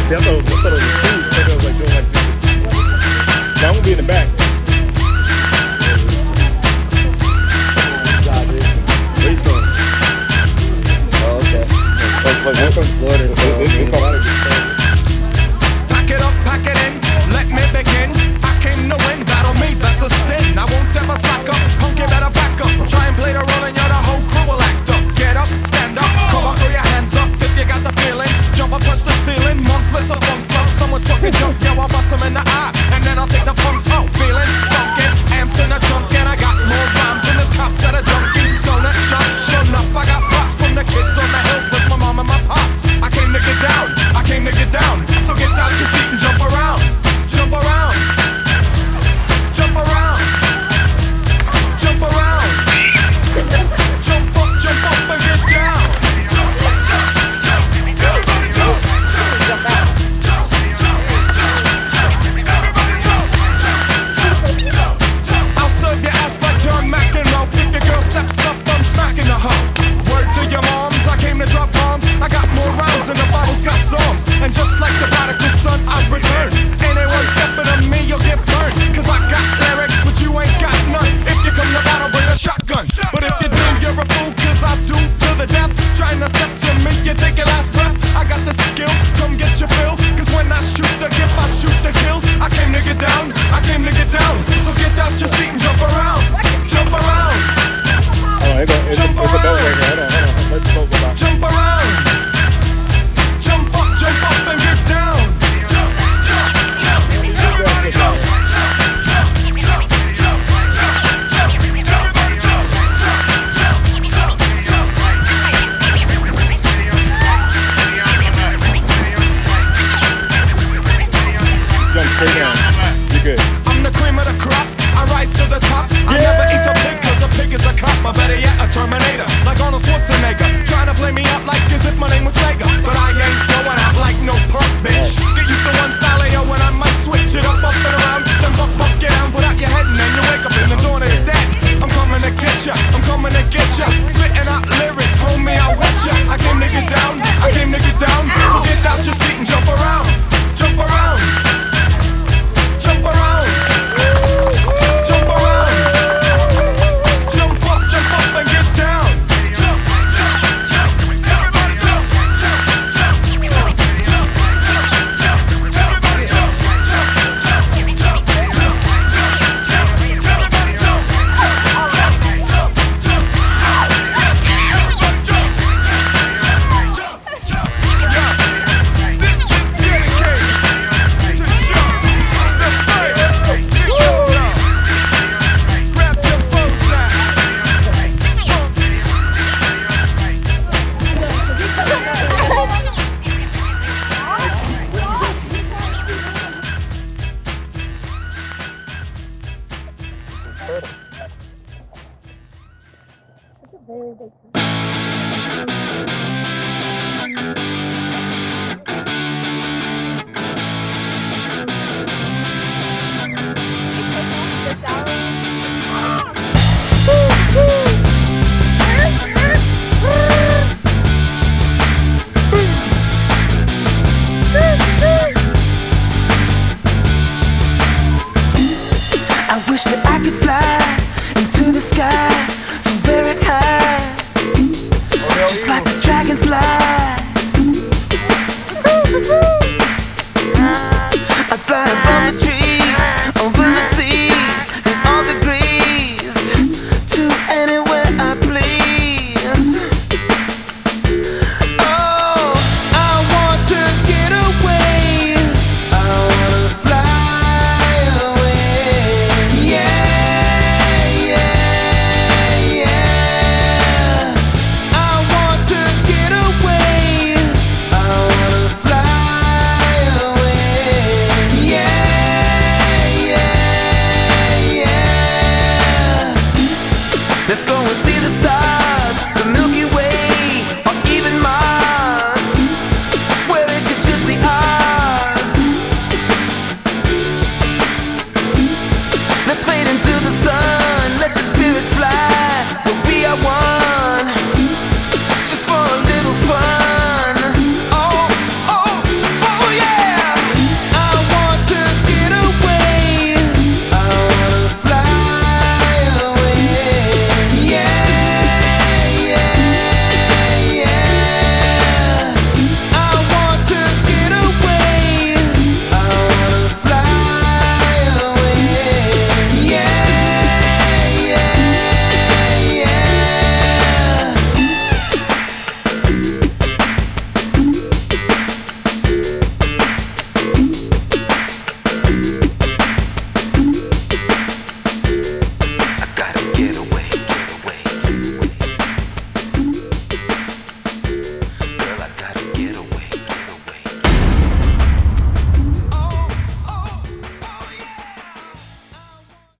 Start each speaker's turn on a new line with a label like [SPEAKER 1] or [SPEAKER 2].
[SPEAKER 1] See, I thought it was two. I thought it was like doing like this. Now I'm gonna be in the back. Where you from?
[SPEAKER 2] Oh, okay. I'm from Florida, so
[SPEAKER 1] It's a lot of good stuff.
[SPEAKER 3] Pack it up, pack it in, let me begin. I came to win, battle me, that's a sin. I won't ever slack up, punk, you better back up. Try and play the role and you're the whole crew will act up. Get up, stand up, come on, throw your hands up if you got the feeling. Jump up, touch the ceiling, monks, let's a funk flow. Someone's talking junk, yo, I'll bust them in the eye. And then I'll take the punks out, feeling funky. Amps in the trunk and I got more rhymes than this cops at a junkie. Donut shop, sure enough, I got pop from the kids on the hill, plus my mom and my pops. I came to get down, I came to get down. So get out your seat and jump around, jump around, jump around, jump around, jump up and get down. Jump, jump, jump, everybody jump, jump, jump, jump, jump, jump, everybody jump, jump, jump, jump. I'll serve your ass like John McEnroe. If your girl steps up, I'm smacking the hoe. Word to your moms, I came to drop bombs. I got more rhymes than the Bible's got psalms. And just like the prodigal son, I've returned. Anyone stepping on me, you'll get burned. Cause I got lyrics, but you ain't got none. If you come to battle, bring a shotgun. But if you do, you're a fool, cause I do to the death. Trying to step to me, you take your last breath. I got the skill, come get your fill. Cause when I shoot the gift, I shoot the kill. I came to get down, I came to get down. So get out your seat and jump around. Jump around.
[SPEAKER 1] Oh, it's a boat right here. Hold on. Let the boat go by.
[SPEAKER 3] Jump around. Jump up and get down. Jump, jump, jump, everybody jump. Jump, jump, jump, jump, jump, everybody jump. Jump, jump, jump,
[SPEAKER 1] Jump straight down. You're good.
[SPEAKER 3] I'm the cream of the crop. I rise to the top. I never eat a pig cause a pig is a cop. Or better yet, a Terminator. Like Arnold Schwarzenegger. Trying to play me up like as if my name was Sega. But I ain't going out like no pearl.